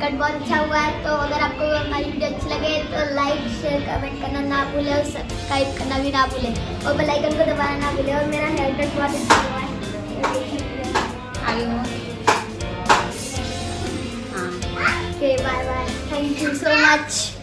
Cut बहुत अच्छा हुआ है। तो अगर आपको हमारी वीडियो अच्छी लगे तो लाइक शेयर कमेंट करना ना भूले और सब्सक्राइब करना भी ना भूले और बेल आइकन को दबाना ना भूले। और मेरा हेयर कट बहुत अच्छा हुआ है। Bye bye, thank you so much.